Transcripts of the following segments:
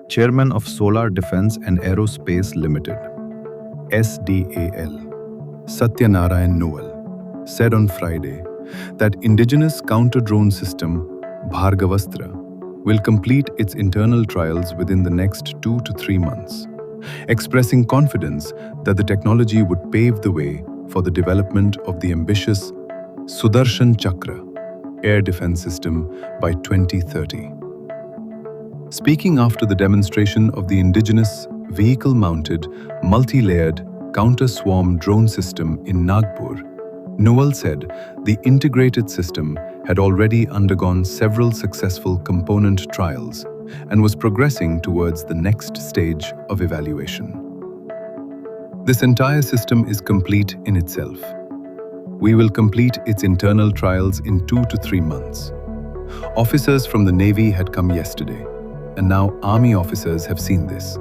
Chairman of Solar Defense and Aerospace Limited, SDAL, Satyanarayan Noel, said on Friday that indigenous counter-drone system Bhargavastra will complete its internal trials within the next 2 to 3 months, expressing confidence that the technology would pave the way for the development of the ambitious Sudarshan Chakra air defense system by 2030. Speaking after the demonstration of the indigenous vehicle-mounted, multi-layered counter-swarm drone system in Nagpur, Noel said the integrated system had already undergone several successful component trials and was progressing towards the next stage of evaluation. This entire system is complete in itself. We will complete its internal trials in 2 to 3 months. Officers from the Navy had come yesterday, and now Army officers have seen this.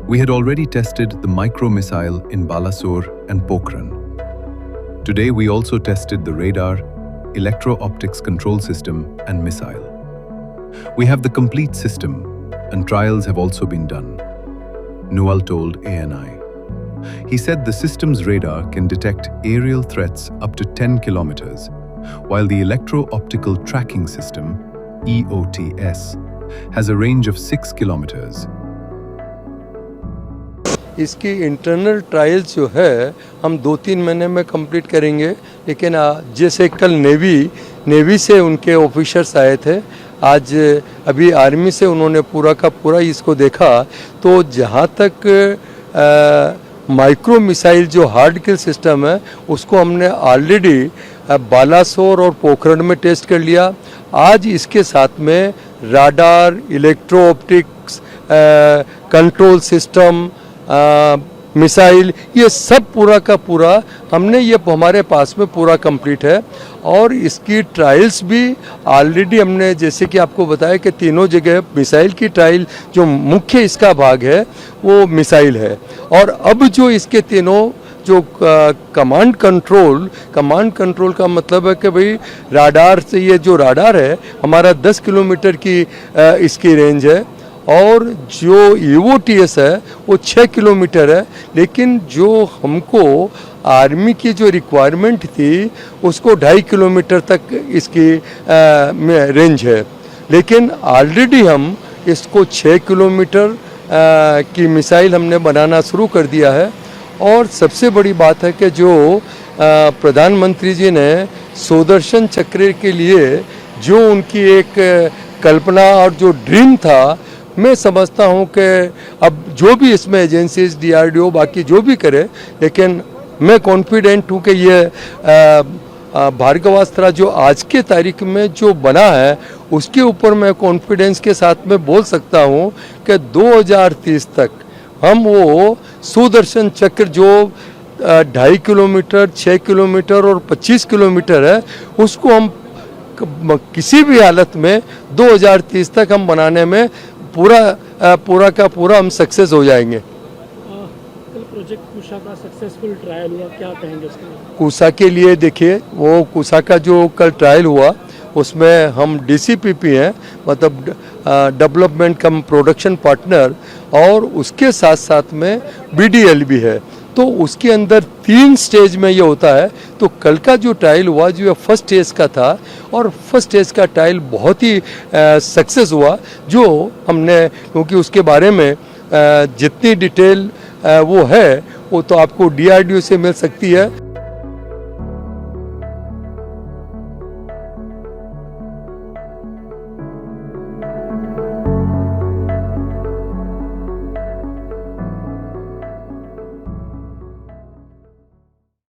We had already tested the micro-missile in Balasore and Pokhran. Today we also tested the radar, electro-optics control system and missile. We have the complete system, and trials have also been done, Noel told ANI. He said the system's radar can detect aerial threats up to 10 kilometers, while the electro-optical tracking system, EOTS, has a range of 6 kilometers. इसकी internal trials जो है हम 2-3 महीने में complete करेंगे, लेकिन जैसे कल नेवी से उनके ऑफिसर्स आए थे, आज अभी आर्मी से उन्होंने पूरा का पूरा इसको देखा, तो जहाँ तक माइक्रो मिसाइल जो हार्ड किल सिस्टम है उसको हमने ऑलरेडी बालासोर और पोखरण में टेस्ट कर लिया। आज इसके साथ में radar, electro optics, control system, missile, ये सब पूरा का पूरा हमने ये हमारे पास में पूरा कंप्लीट है। और इसकी ट्रायल्स भी ऑलरेडी हमने, जैसे कि आपको बताया कि तीनों जगह मिसाइल की ट्रायल जो मुख्य इसका भाग है वो मिसाइल है। और अब जो इसके तीनों जो कमांड कंट्रोल का मतलब है कि भाई राडार से, ये जो राडार है हमारा 10 किलोमीटर की इसकी रेंज है, और जो EOTS है वो 6 किलोमीटर है। लेकिन जो हमको आर्मी की जो रिक्वायरमेंट थी उसको 2.5 किलोमीटर तक इसकी रेंज है, लेकिन ऑलरेडी हम इसको 6 किलोमीटर की मिसाइल हमने बनाना शुरू कर दिया है। और सबसे बड़ी बात है कि जो प्रधानमंत्री जी ने सुदर्शन चक्र के लिए जो उनकी एक कल्पना और जो ड्रीम था, मैं समझता हूं कि अब जो भी इसमें एजेंसीज, DRDO बाकी जो भी करे, लेकिन मैं कॉन्फिडेंट हूं कि ये भार्गवास्त्र जो आज के तारीख में जो बना है उसके ऊपर मैं कॉन्फिडेंस के साथ में बोल सकता हूं कि 2030 तक हम वो सुदर्शन चक्र जो 2.5 किलोमीटर, 6 किलोमीटर और 25 किलोमीटर है, उसको हम किसी भी हालत में 2030 तक हम बनाने में पूरा का पूरा हम सक्सेस हो जाएंगे। कल प्रोजेक्ट कुशा का सक्सेसफुल ट्रायल हुआ, क्या कहेंगे उसके लिए? कुशा के लिए देखिए, वो कुशा का जो कल ट्रायल हुआ उसमें हम DCPP हैं, मतलब डेवलपमेंट कम प्रोडक्शन पार्टनर, और उसके साथ साथ में BDL भी है। तो उसके अंदर 3 स्टेज में ये होता है। तो कल का जो ट्रायल हुआ जो फर्स्ट स्टेज का था, और फर्स्ट स्टेज का ट्रायल बहुत ही सक्सेस हुआ, जो हमने, क्योंकि उसके बारे में जितनी डिटेल वो है वो तो आपको DRDO से मिल सकती है।